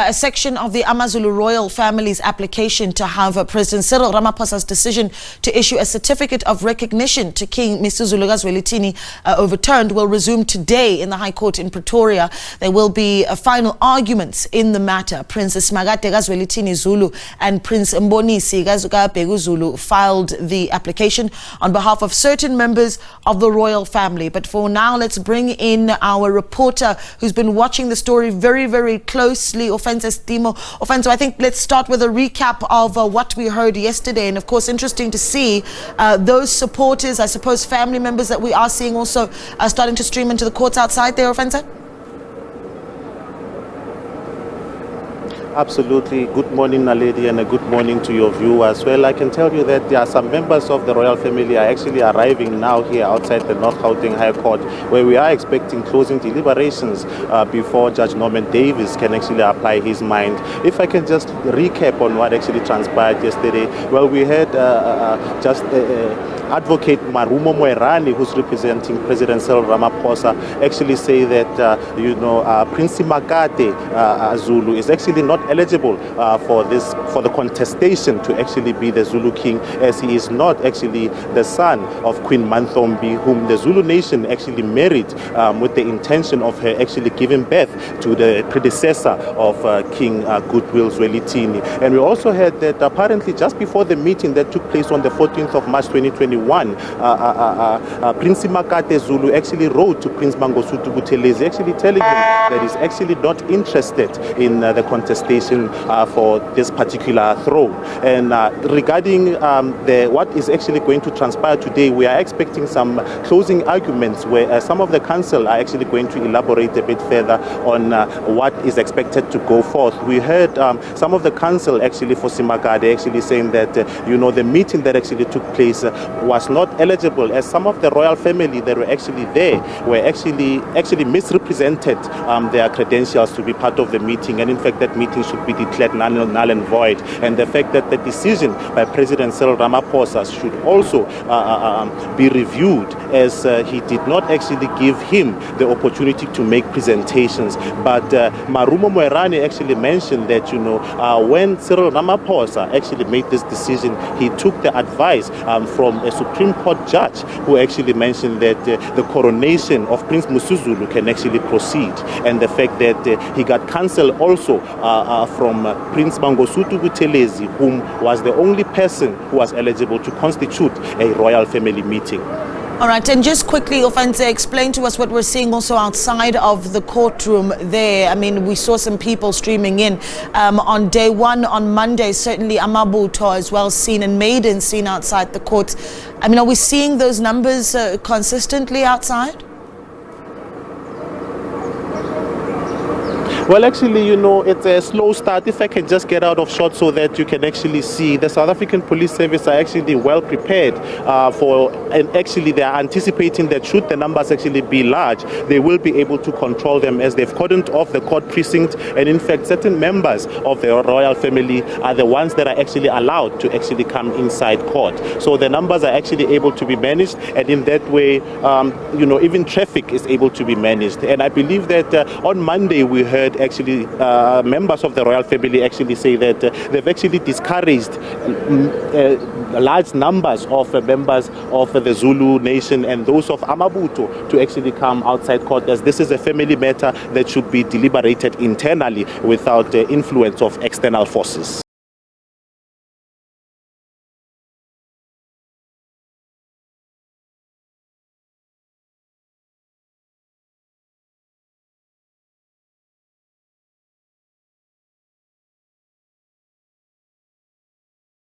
a section of the AmaZulu royal family's application to have President Cyril Ramaphosa's decision to issue a certificate of recognition to King Misizulu Kwazwelithini overturned will resume today in the High Court in Pretoria. There will be final arguments in the matter. Prince Simakade Zwelithini Zulu and Prince Mbonisi Bhekuzulu filed the application on behalf of certain members of the royal family. But for now, let's bring in our reporter who's been watching the story very, very closely, Ofentse Setimo. Ofentse, I think let's start with a recap of what we heard yesterday. And of course, interesting to see those supporters, I suppose family members that we are seeing also starting to stream into the courts outside there, Ofentse? Absolutely. Good morning, Naledi, and a good morning to your viewers. Well, I can tell you that there are some members of the royal family are actually arriving now here outside the North Gauteng High Court, where we are expecting closing deliberations before Judge Norman Davis can actually apply his mind. If I can just recap on what actually transpired yesterday. Well, we had Advocate Marumo Moerani, who's representing President Cyril Ramaphosa, actually say that, Prince Simakade Zulu is actually not eligible for the contestation to actually be the Zulu king, as he is not actually the son of Queen Mantfombi, whom the Zulu nation actually married with the intention of her actually giving birth to the predecessor of King Zwelithini. And we also heard that apparently just before the meeting that took place on the 14th of March 2021, Prince Simakade Zulu actually wrote to Prince Mangosuthu Buthelezi, actually telling him that he's actually not interested in the contestation for this particular throne. And regarding what is actually going to transpire today, we are expecting some closing arguments where some of the council are actually going to elaborate a bit further on what is expected to go forth. We heard some of the council actually for Simakade actually saying that the meeting that actually took place was not eligible, as some of the royal family that were actually there were actually misrepresented their credentials to be part of the meeting, and in fact that meeting should be declared null and void. And the fact that the decision by President Cyril Ramaphosa should also be reviewed, as he did not actually give him the opportunity to make presentations. But Marumo Moerani actually mentioned that when Cyril Ramaphosa actually made this decision, he took the advice from a Supreme Court judge who actually mentioned that the coronation of Prince Misizulu can actually proceed, and the fact that he got counsel also from Prince Mangosuthu Buthelezi, whom was the only person who was eligible to constitute a royal family meeting. All right, and just quickly, Ofentse, explain to us what we're seeing also outside of the courtroom there. I mean, we saw some people streaming in. On day one, on Monday, certainly Amabutho as well seen, and Maiden seen outside the courts. I mean, are we seeing those numbers consistently outside? Well, actually, it's a slow start. If I can just get out of shot so that you can actually see, the South African Police Service are actually well prepared and actually they are anticipating that should the numbers actually be large, they will be able to control them, as they've cordoned off the court precinct. And in fact, certain members of the royal family are the ones that are actually allowed to actually come inside court. So the numbers are actually able to be managed, and in that way, even traffic is able to be managed. And I believe that on Monday we heard actually members of the royal family actually say that they've actually discouraged large numbers of members of the Zulu nation and those of Amabutho to actually come outside court, as this is a family matter that should be deliberated internally without the influence of external forces.